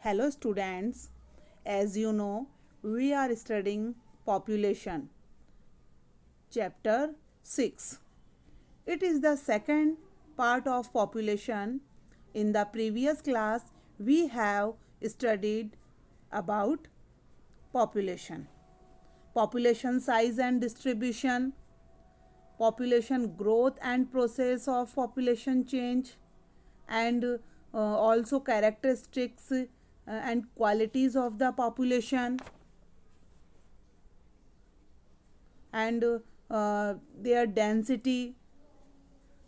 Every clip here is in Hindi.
Hello students, as you know, we are studying population, chapter 6. It is the second part of population. In the previous class, we have studied about population, population size and distribution, population growth and process of population change, and also characteristics and qualities of the population, and their density,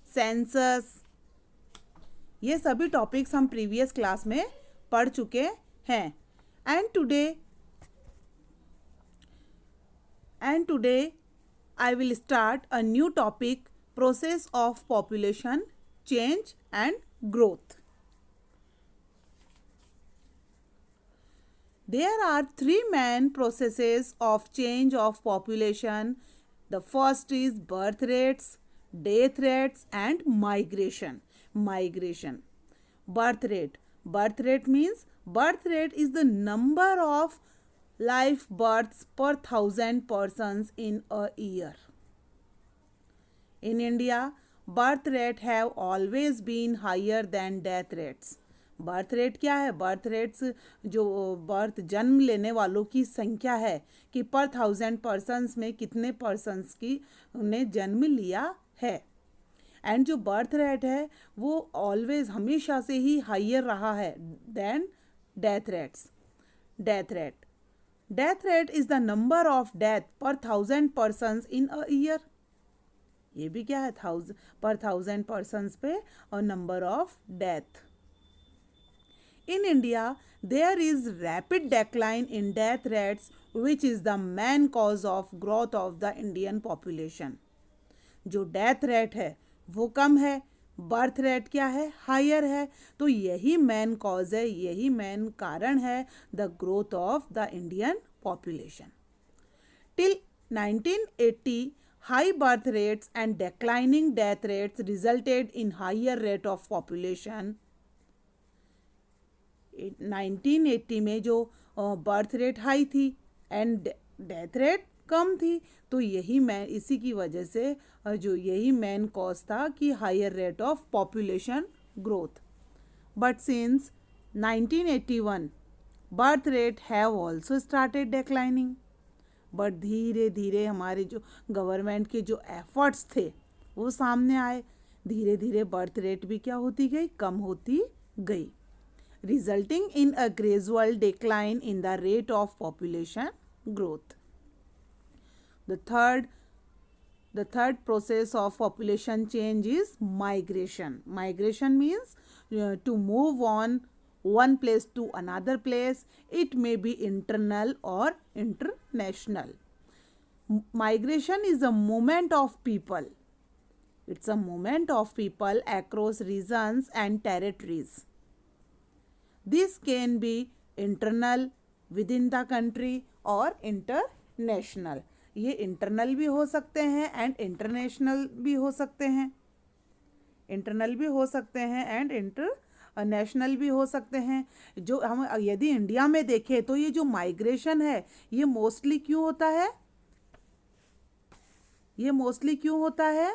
census, ये सभी टॉपिक्स हम प्रीवियस क्लास में पढ़ चुके हैं. And today I will start a new topic, process of population change and growth. There are three main processes of change of population. The first is birth rates, death rates and migration. Birth rate. Birth rate means birth rate is the number of live births per 1,000 persons in a year. In India, birth rate have always been higher than death rates. Birth rate क्या है? बर्थ रेट्स जो बर्थ जन्म लेने वालों की संख्या है कि पर 1,000 पर्सन्स में कितने पर्सन्स की ने जन्म लिया है. एंड जो बर्थ रेट है वो ऑलवेज हमेशा से ही हाइयर रहा है than death rates. Death rate is the number of death per 1,000 persons in a year. ये भी क्या है? पर 1,000 पर्सन्स पे और number of death. In India, there is rapid decline in death rates, which is the main cause of growth of the Indian population. जो डेथ रेट है वो कम है, बर्थ रेट क्या है? हायर है. तो यही मेन कॉज है, यही मेन कारण है the growth of the Indian population. Till 1980, high birth rates and declining death rates resulted in higher rate of population. 1980 में जो बर्थ रेट हाई थी एंड डेथ रेट कम थी, तो इसी की वजह से जो यही मेन कॉज था कि higher rate of population growth. But since 1981 birth rate have also started declining. But धीरे धीरे हमारे जो गवर्नमेंट के जो एफर्ट्स थे वो सामने आए, धीरे धीरे बर्थ रेट भी क्या होती गई? कम होती गई, resulting in a gradual decline in the rate of population growth. The third process of population change is migration. Migration means to move on one place to another place. It may be internal or international. Migration is a movement of people. It's a movement of people across regions and territories. This can be internal within the country or international. ये इंटरनल भी हो सकते हैं एंड इंटरनेशनल भी हो सकते हैं. इंटरनल भी हो सकते हैं एंड इंटरनेशनल भी हो सकते हैं. जो हम यदि इंडिया में देखें तो ये जो माइग्रेशन है ये मोस्टली क्यों होता है?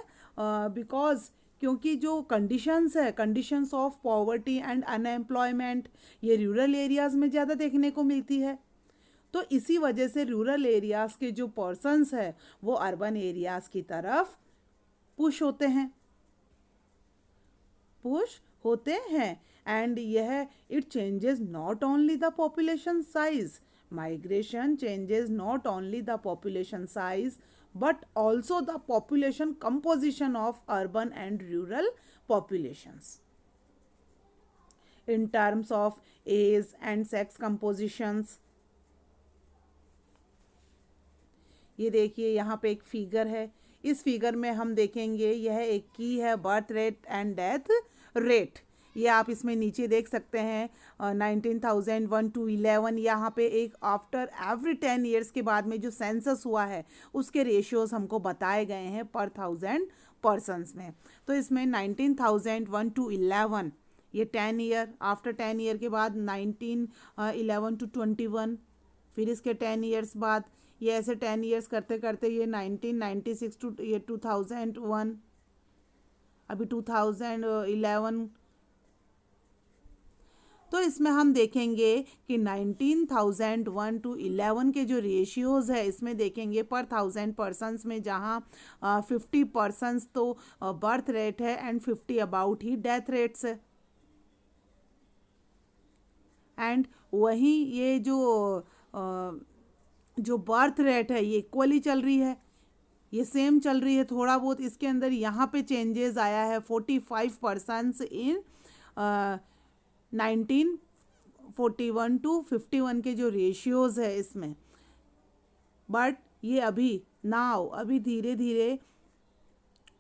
बिकॉज क्योंकि जो conditions of poverty and unemployment ये रूरल एरियाज़ में ज़्यादा देखने को मिलती है. तो इसी वजह से रूरल एरियाज़ के जो पर्सन्स है वो अर्बन एरियाज़ की तरफ पुश होते हैं. एंड यह it changes not only the population size. Migration changes not only the population size but also the population composition of urban and rural populations. In terms of age and sex compositions, ये देखिए यहाँ पे एक फिगर है. इस फिगर में हम देखेंगे यह एक की है birth rate and death rate. ये आप इसमें नीचे देख सकते हैं 19,001 to 11. यहाँ पे एक आफ्टर एवरी 10 ईयर्स के बाद में जो सेंसस हुआ है उसके रेशियोज़ हमको बताए गए हैं पर 1,000 पर्सन्स में. तो इसमें 19,001 to 11 ये 10 ईयर, आफ्टर 10 ईयर के बाद 11 to 21, फिर इसके 10 ईयर्स बाद, ये ऐसे 10 ईयर्स करते करते ये 1996 टू ये 2001, अभी 2011। तो इसमें हम देखेंगे कि 19,001 to 11 के जो रेशियोज़ है इसमें देखेंगे पर 1000 पर्सन्स में, जहाँ 50 पर्सन्स तो बर्थ रेट है and 50 about he death rates है। एंड वहीं ये जो बर्थ रेट है ये इक्वली चल रही है, ये सेम चल रही है। थोड़ा बहुत इसके अंदर यहाँ पे चेंजेस आया है, 45 पर्सन्स इन 1941 टू 51 के जो रेशियोज़ है इसमें। बट ये अभी धीरे धीरे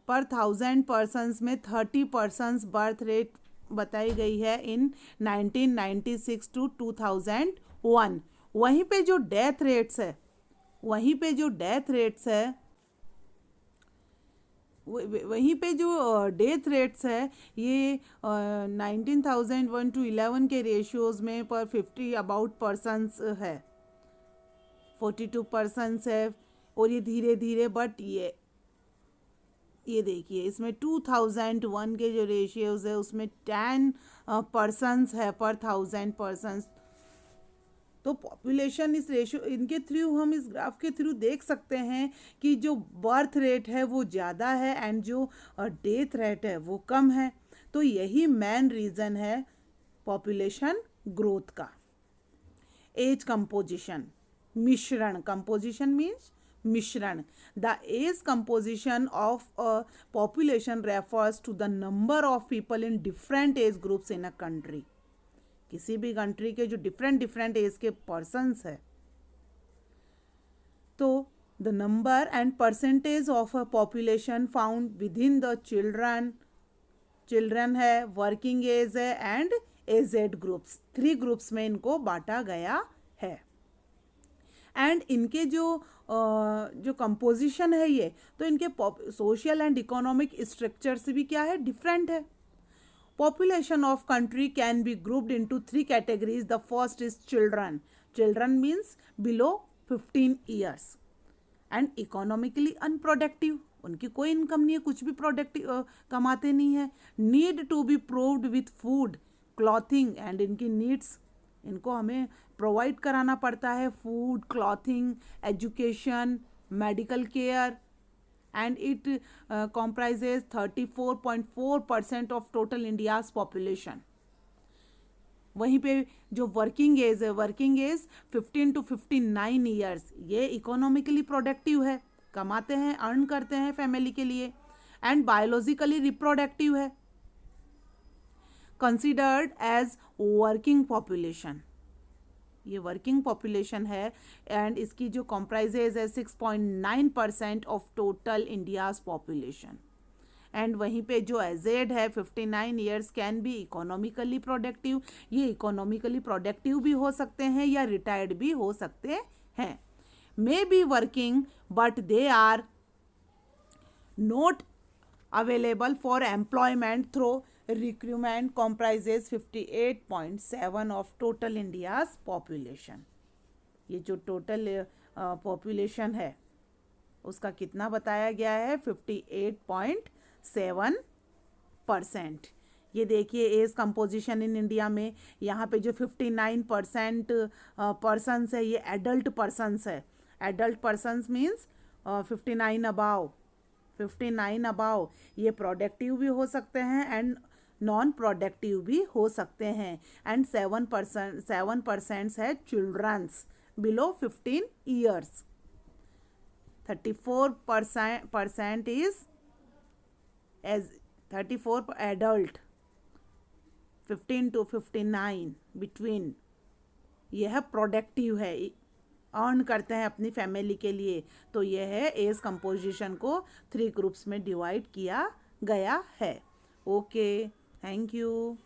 पर 1000 पर्सन्स में 30 पर्सन्स बर्थ रेट बताई गई है इन 1996 टू 2001। वहीं पे जो डेथ रेट्स है वहीं पे जो डेथ रेट्स है ये 19,001 टू 11 के रेशियोज़ में पर 50 अबाउट पर्सन्स है, 42 पर्सन्स है। और ये धीरे धीरे बट ये देखिए इसमें 2001 के जो रेशियोज़ है उसमें 10 पर्सन्स है पर 1000 पर्सन्स। तो पॉपुलेशन इस रेशियो, इनके थ्रू हम इस ग्राफ के थ्रू देख सकते हैं कि जो बर्थ रेट है वो ज़्यादा है एंड जो डेथ रेट है वो कम है। तो यही मेन रीज़न है पॉपुलेशन ग्रोथ का। एज कंपोजिशन, मिश्रण, कंपोजिशन मीन्स मिश्रण। The age composition of a population refers to the number of people in different age groups in a country. किसी भी कंट्री के जो डिफरेंट एज के पर्सन्स है, तो the number and percentage of a population found with in the children है, वर्किंग एज है एंड एजेड ग्रुप्स। 3 ग्रुप्स में इनको बांटा गया है। एंड इनके जो कंपोजिशन है ये, तो इनके सोशल एंड इकोनॉमिक स्ट्रक्चर से भी क्या है, डिफरेंट है। Population of country can be grouped into 3 categories. The first is children. Children means below 15 years. And economically unproductive. उनकी कोई इनकम नहीं है, कुछ भी प्रोडक्टिव कमाते नहीं है। Need to be proved with food, clothing and इनकी नीड्स, इनको हमें प्रोवाइड कराना पड़ता है, food, clothing, education, medical care. And it comprises 34.4% of total India's population. वहीं पे जो वर्किंग एज है, वर्किंग एज 15 to 59 ईयर्स, ये इकोनॉमिकली प्रोडक्टिव है, कमाते हैं, अर्न करते हैं फैमिली के लिए। एंड बायोलॉजिकली रिप्रोडक्टिव है, कंसिडर्ड एज वर्किंग पॉपुलेशन। ये वर्किंग पॉपुलेशन है एंड इसकी जो कॉम्प्राइजेज है 6.9% of total India's population. And वहीं पे जो एजेड है 59 years can be economically productive. ये इकोनॉमिकली प्रोडक्टिव भी हो सकते हैं या रिटायर्ड भी हो सकते हैं। May be working but they are not available for employment through recruitment comprises 58.7 of total India's population। ये जो टोटल पॉपुलेशन है उसका कितना बताया गया है, 58.7%। ये देखिए एज कंपोजिशन इन इंडिया में, यहाँ पे जो 59% पर्सन्स है ये एडल्ट पर्सन्स है। Adult persons means 59 above. ये प्रोडक्टिव भी हो सकते हैं एंड नॉन प्रोडक्टिव भी हो सकते हैं। एंड 7% है childrens below 15 years. 34% is age 34 adult, 15 to 59 between, यह प्रोडक्टिव है, अर्न करते हैं अपनी फैमिली के लिए। तो यह है एज कंपोजिशन को 3 ग्रुप्स में डिवाइड किया गया है। Okay, thank you.